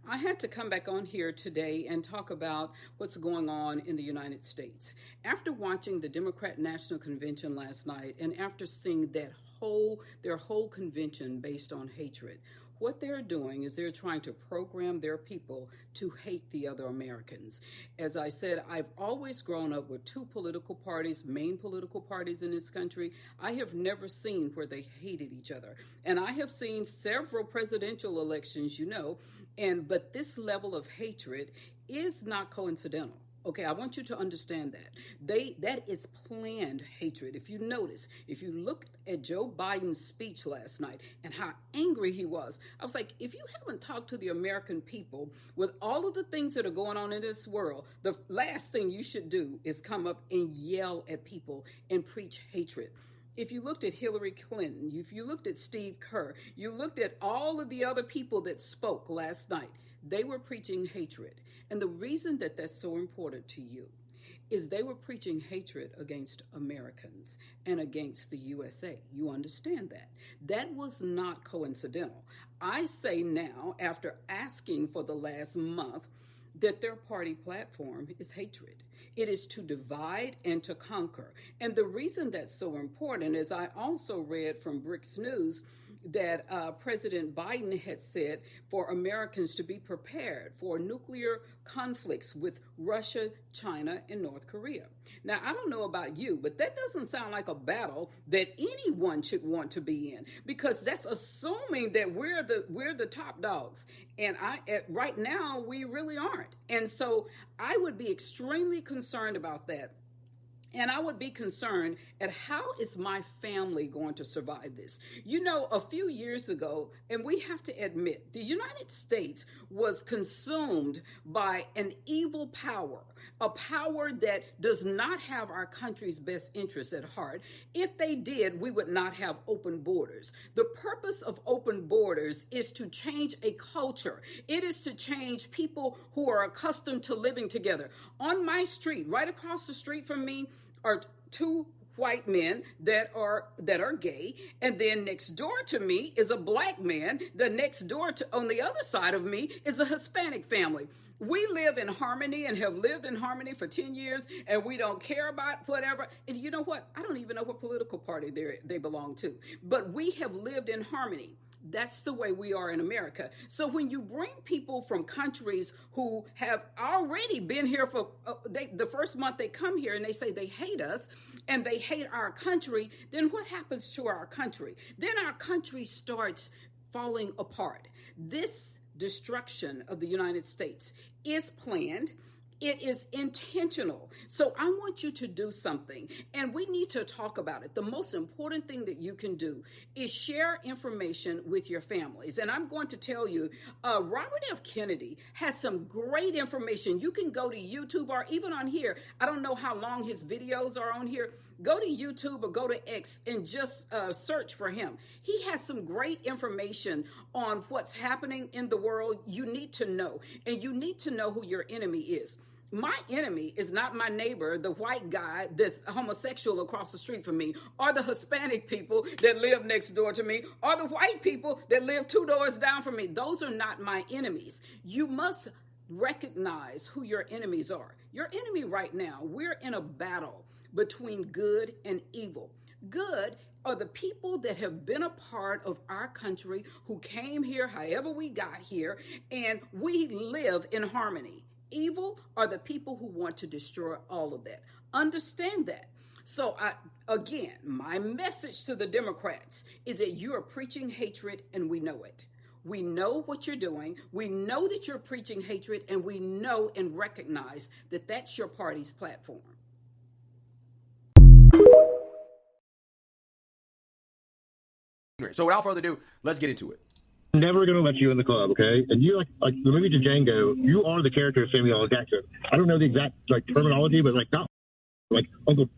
I had to come back on here today and talk about what's going on in the United States. After watching the Democrat National Convention last night and after seeing their whole convention based on hatred, what they're doing is they're trying to program their people to hate the other Americans. As I said, I've always grown up with two political parties, main political parties in this country. I have never seen where they hated each other. And I have seen several presidential elections, but this level of hatred is not coincidental. Okay, I want you to understand that is planned hatred. If you notice, if you look at Joe Biden's speech last night and how angry he was, I was like, if you haven't talked to the American people with all of the things that are going on in this world, the last thing you should do is come up and yell at people and preach hatred. If you looked at Hillary Clinton, if you looked at Steve Kerr, you looked at all of the other people that spoke last night, they were preaching hatred. And the reason that that's so important to you is they were preaching hatred against Americans and against the USA. You understand that. That was not coincidental. I say now, after asking for the last month, that their party platform is hatred. It is to divide and to conquer. And the reason that's so important is I also read from Bricks News that President Biden had said for Americans to be prepared for nuclear conflicts with Russia, China, and North Korea. Now, I don't know about you, but that doesn't sound like a battle that anyone should want to be in, because that's assuming that we're the top dogs. And right now, we really aren't. And so I would be extremely concerned about that. And I would be concerned at how is my family going to survive this? A few years ago, and we have to admit, the United States was consumed by an evil power, a power that does not have our country's best interests at heart. If they did, we would not have open borders. The purpose of open borders is to change a culture. It is to change people who are accustomed to living together. On my street, right across the street from me, are two white men that are gay, and then next door to me is a black man. The next door on the other side of me is a Hispanic family. We live in harmony and have lived in harmony for 10 years, and we don't care about whatever. And you know what? I don't even know what political party they belong to, but we have lived in harmony. That's the way we are in America. So when you bring people from countries who have already been here for the first month they come here and they say they hate us and they hate our country, then what happens to our country? Then our country starts falling apart. This destruction of the United States is planned. It is intentional. So I want you to do something, and we need to talk about it. The most important thing that you can do is share information with your families. And I'm going to tell you, Robert F. Kennedy has some great information. You can go to YouTube or even on here. I don't know how long his videos are on here. Go to YouTube or go to X and just search for him. He has some great information on what's happening in the world. You need to know, and you need to know who your enemy is. My enemy is not my neighbor, the white guy that's homosexual across the street from me, or the Hispanic people that live next door to me, or the white people that live 2 doors down from me. Those are not my enemies. You must recognize who your enemies are. Your enemy right now, we're in a battle between good and evil. Good are the people that have been a part of our country, who came here however we got here, and we live in harmony. Evil are the people who want to destroy all of that. Understand that. So again, my message to the Democrats is that you are preaching hatred, and we know it. We know what you're doing. We know that you're preaching hatred, and we know and recognize that that's your party's platform. So without further ado, let's get into it. Never gonna let you in the club, okay? And you like the movie Django, you are the character of Samuel L. Jackson. I don't know the exact terminology, but not like Uncle.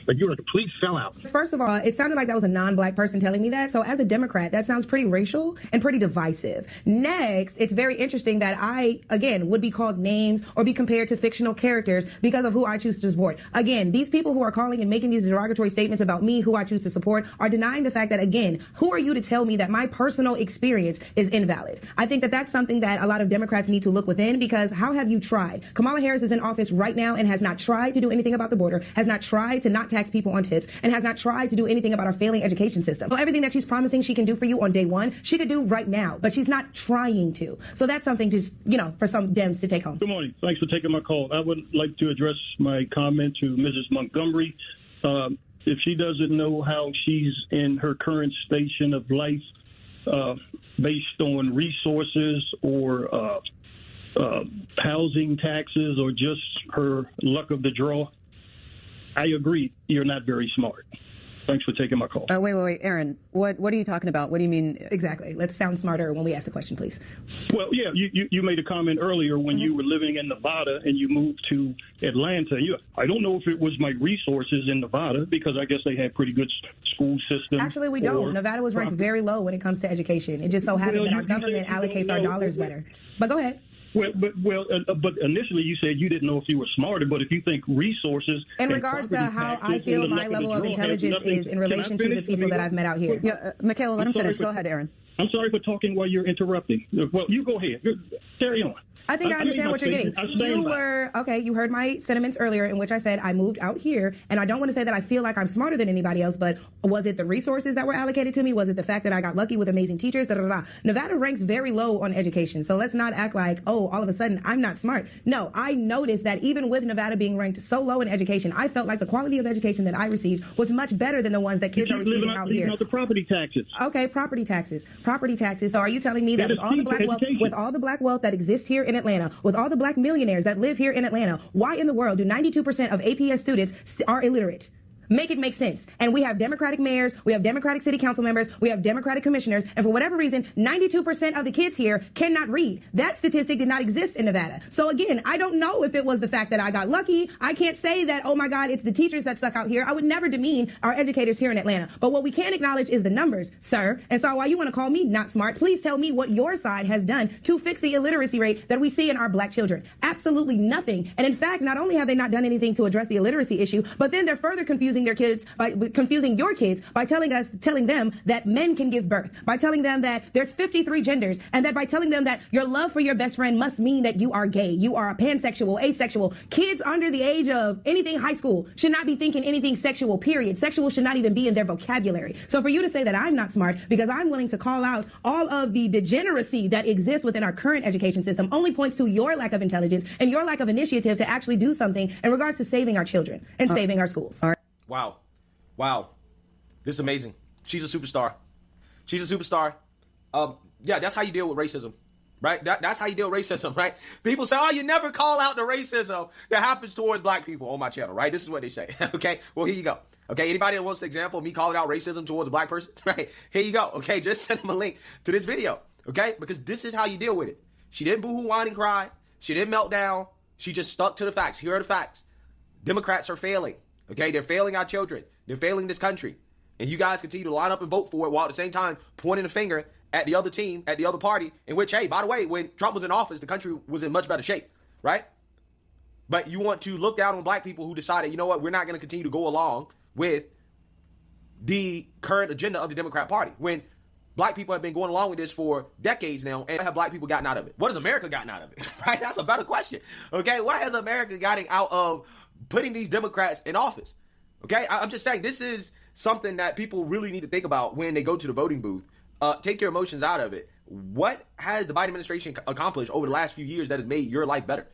Like you're a complete sellout. First of all, it sounded like that was a non-black person telling me that. So as a Democrat, that sounds pretty racial and pretty divisive. Next, it's very interesting that I, again, would be called names or be compared to fictional characters because of who I choose to support. Again, these people who are calling and making these derogatory statements about me, who I choose to support, are denying the fact that, again, who are you to tell me that my personal experience is invalid? I think that that's something that a lot of Democrats need to look within, because how have you tried? Kamala Harris is in office right now and has not tried to do anything about the border, has not tried to not tax people on tips, and has not tried to do anything about our failing education system. So everything that she's promising she can do for you on day one, she could do right now, but she's not trying to. So that's something just, for some Dems to take home. Good morning. Thanks for taking my call. I would like to address my comment to Mrs. Montgomery. If she doesn't know how she's in her current station of life based on resources or housing taxes or just her luck of the draw, I agree. You're not very smart. Thanks for taking my call. Wait, Aaron. What are you talking about? What do you mean? Exactly. Let's sound smarter when we ask the question, please. Well, yeah, you made a comment earlier when you were living in Nevada and you moved to Atlanta. I don't know if it was my resources in Nevada, because I guess they had pretty good school system. Actually, we don't. Nevada was ranked very low when it comes to education. It just so happened that our government allocates our dollars better. But go ahead. But initially you said you didn't know if you were smarter, but if you think resources... In regards to how I feel my level of intelligence is in relation to the people that I've met out here. Yeah, Michaela, let him finish. Go ahead, Aaron. I'm sorry for talking while you're interrupting. Well, you go ahead. Carry on. I think I understand what you're getting. You heard my sentiments earlier in which I said I moved out here, and I don't want to say that I feel like I'm smarter than anybody else, but was it the resources that were allocated to me? Was it the fact that I got lucky with amazing teachers? Nevada ranks very low on education, so let's not act like, all of a sudden I'm not smart. No, I noticed that even with Nevada being ranked so low in education, I felt like the quality of education that I received was much better than the ones that kids are receiving out here. Out the property taxes. Okay, property taxes. So are you telling me that with all the black wealth that exists here in Atlanta, with all the black millionaires that live here in Atlanta, why in the world do 92% of APS students are illiterate? Make it make sense. And we have Democratic mayors, we have Democratic city council members, we have Democratic commissioners, and for whatever reason, 92% of the kids here cannot read. That statistic did not exist in Nevada. So again, I don't know if it was the fact that I got lucky. I can't say that, oh my God, it's the teachers that suck out here. I would never demean our educators here in Atlanta. But what we can acknowledge is the numbers, sir. And so while you want to call me not smart, please tell me what your side has done to fix the illiteracy rate that we see in our black children. Absolutely nothing. And in fact, not only have they not done anything to address the illiteracy issue, but then they're further confusing your kids by telling them that men can give birth, by telling them that there's 53 genders, and that by telling them that your love for your best friend must mean that you are gay, you are a pansexual, asexual. Kids under the age of anything high school should not be thinking anything sexual, period. Sexual should not even be in their vocabulary. So for you to say that I'm not smart because I'm willing to call out all of the degeneracy that exists within our current education system only points to your lack of intelligence and your lack of initiative to actually do something in regards to saving our children and saving our schools. Wow. This is amazing. She's a superstar. Yeah, that's how you deal with racism, right? That's how you deal with racism, right? People say, you never call out the racism that happens towards black people on my channel, right? This is what they say. Okay, well, here you go. Okay, anybody that wants an example of me calling out racism towards a black person, right? Here you go. Okay, just send them a link to this video, okay? Because this is how you deal with it. She didn't boo-hoo, whine, and cry. She didn't melt down. She just stuck to the facts. Here are the facts. Democrats are failing. Okay, they're failing our children. They're failing this country. And you guys continue to line up and vote for it while at the same time pointing a finger at the other team, at the other party, in which, hey, by the way, when Trump was in office, the country was in much better shape, right? But you want to look down on black people who decided, you know what, we're not going to continue to go along with the current agenda of the Democrat Party. When black people have been going along with this for decades now, and have black people gotten out of it? What has America gotten out of it, right? That's a better question, okay? What has America gotten out of putting these Democrats in office? Okay, I'm just saying this is something that people really need to think about when they go to the voting booth. Take your emotions out of it. What has the Biden administration accomplished over the last few years that has made your life better?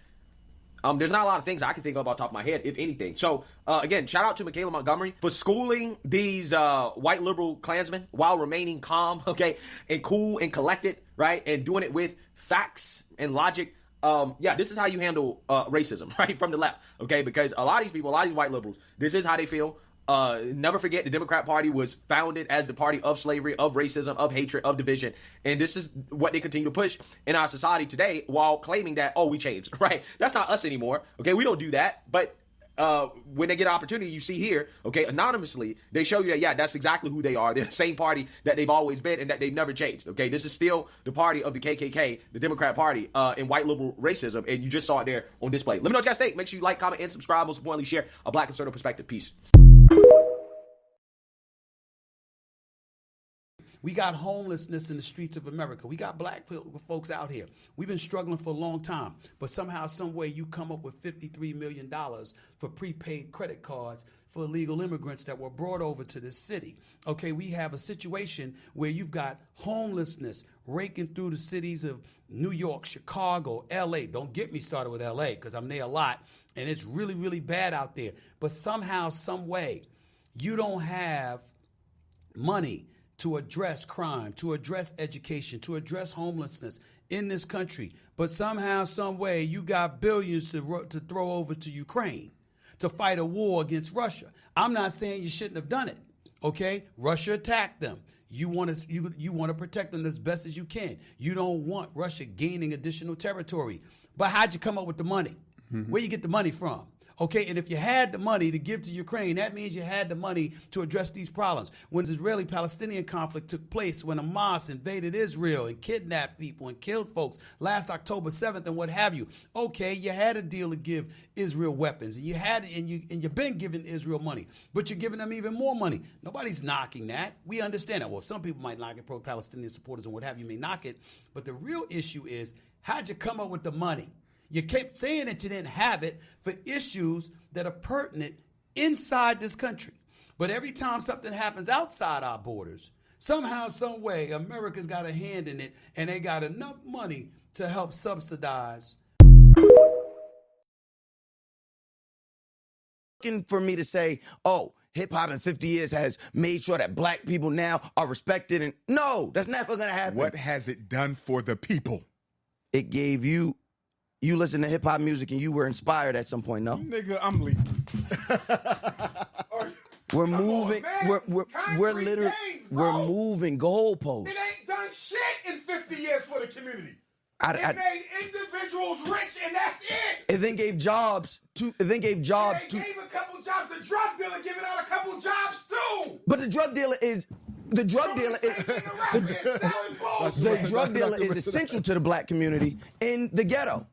There's not a lot of things I can think of off the top of my head, if anything. So, again, shout out to Michaela Montgomery for schooling these white liberal Klansmen while remaining calm, okay, and cool and collected, right, and doing it with facts and logic. Yeah, this is how you handle racism, right, from the left, okay, because a lot of these people, a lot of these white liberals, this is how they feel. Never forget the Democrat Party was founded as the party of slavery, of racism, of hatred, of division, and this is what they continue to push in our society today while claiming that, we changed, right? That's not us anymore, okay? We don't do that, but when they get an opportunity, you see here, okay, anonymously, they show you that, yeah, that's exactly who they are. They're the same party that they've always been and that they've never changed, okay? This is still the party of the KKK, the Democrat Party, in white liberal racism, and you just saw it there on display. Let me know what you guys think. Make sure you like, comment, and subscribe. Most importantly, share a Black conservative perspective. Peace. We got homelessness in the streets of America. We got black folks out here. We've been struggling for a long time, but somehow, some way, you come up with $53 million for prepaid credit cards for illegal immigrants that were brought over to this city. Okay, we have a situation where you've got homelessness raking through the cities of New York, Chicago, L.A. Don't get me started with L.A. because I'm there a lot, and it's really, really bad out there. But somehow, some way, you don't have money to address crime, to address education, to address homelessness in this country. But somehow, some way, you got billions to throw over to Ukraine to fight a war against Russia. I'm not saying you shouldn't have done it, okay? Russia attacked them. You want to protect them as best as you can. You don't want Russia gaining additional territory. But how'd you come up with the money? Where you get the money from? Okay, and if you had the money to give to Ukraine, that means you had the money to address these problems. When the Israeli-Palestinian conflict took place, when Hamas invaded Israel and kidnapped people and killed folks last October 7th and what have you, okay, you had a deal to give Israel weapons, and you've been giving Israel money, but you're giving them even more money. Nobody's knocking that. We understand that. Well, some people might knock it, pro-Palestinian supporters and what have you may knock it, but the real issue is, how'd you come up with the money? You kept saying that you didn't have it for issues that are pertinent inside this country. But every time something happens outside our borders, somehow, some way, America's got a hand in it, and they got enough money to help subsidize. Looking for me to say, oh, hip-hop in 50 years has made sure that black people now are respected. And no, that's never going to happen. What has it done for the people? It gave you listen to hip-hop music and you were inspired at some point, no? Nigga, I'm leaving. We're moving. We're literally we're moving goalposts. It ain't done shit in 50 years for the community. It made individuals rich, and that's it. It then gave jobs to. It gave a couple jobs. The drug dealer giving out a couple jobs too. But the drug dealer is. The drug dealer is essential to the black community in the ghetto.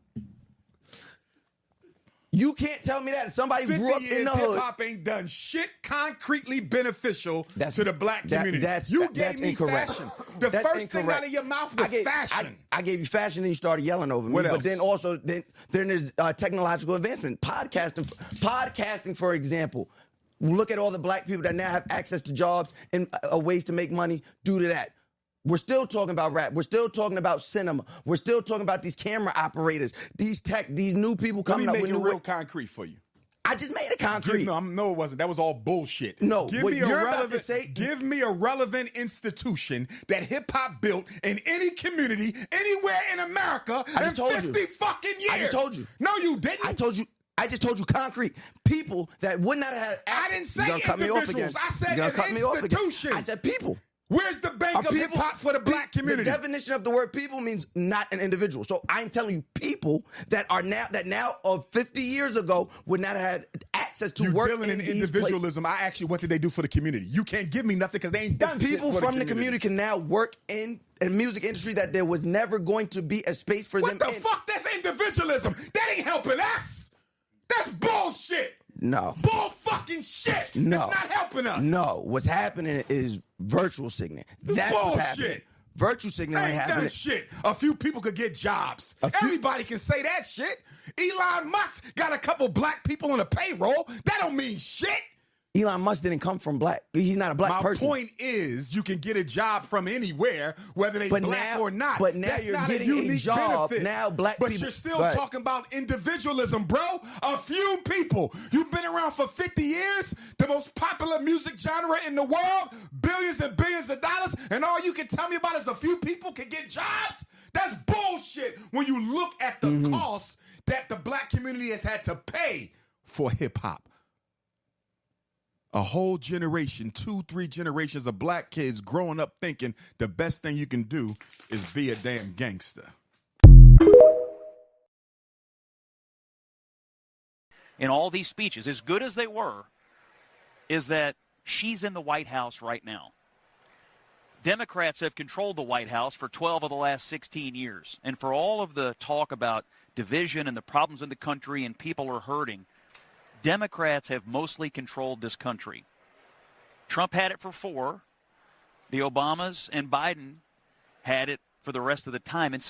You can't tell me that. Somebody grew up in the hood. Hip-hop ain't done shit concretely beneficial to the black community. You gave me incorrect. fashion. The first thing out of your mouth was fashion. I gave you fashion and you started yelling over me. What else? But then also, then there's technological advancement. Podcasting, for example. Look at all the black people that now have access to jobs and ways to make money due to that. We're still talking about rap. We're still talking about cinema. We're still talking about these camera operators, these new people coming up with new. Let me make it real concrete for you. I just made it concrete. No, it wasn't. That was all bullshit. No, give what me you're about to say. Give me a relevant institution that hip hop built in any community, anywhere in America in 50 fucking years. I just told you. No, you didn't. I just told you concrete. People that would not have had access. I didn't say individuals. I said an institution. I said people. Where's the bank of hip hop for the black community? The definition of the word people means not an individual. So I'm telling you, people that now of 50 years ago would not have had access to work. You're dealing in individualism. I asked you, what did they do for the community? You can't give me nothing because they ain't done shit people for from the community can now work in a music industry that there was never going to be a space for them. What the fuck? That's individualism. That ain't helping us. That's bullshit. No. Bull fucking shit. No. It's not helping us. No. What's happening is virtual signaling. That's bullshit. What's happening. Virtual signaling ain't happening. Shit. A few people could get jobs. Everybody can say that shit. Elon Musk got a couple black people on the payroll. That don't mean shit. Elon Musk didn't come from black. He's not a black person. My point is, you can get a job from anywhere, whether they black or not. But now that's you're not getting a job. Benefit. Now black people. But you're still talking about individualism, bro. A few people. You've been around for 50 years, the most popular music genre in the world, billions and billions of dollars, and all you can tell me about is a few people can get jobs? That's bullshit when you look at the cost that the black community has had to pay for hip-hop. A whole generation, 2-3 generations of black kids growing up thinking the best thing you can do is be a damn gangster. in all these speeches, as good as they were, is that she's in the White House right now. Democrats have controlled the White House for 12 of the last 16 years. And for all of the talk about division and the problems in the country and people are hurting, Democrats have mostly controlled this country. Trump had it for 4. The Obamas and Biden had it for the rest of the time. And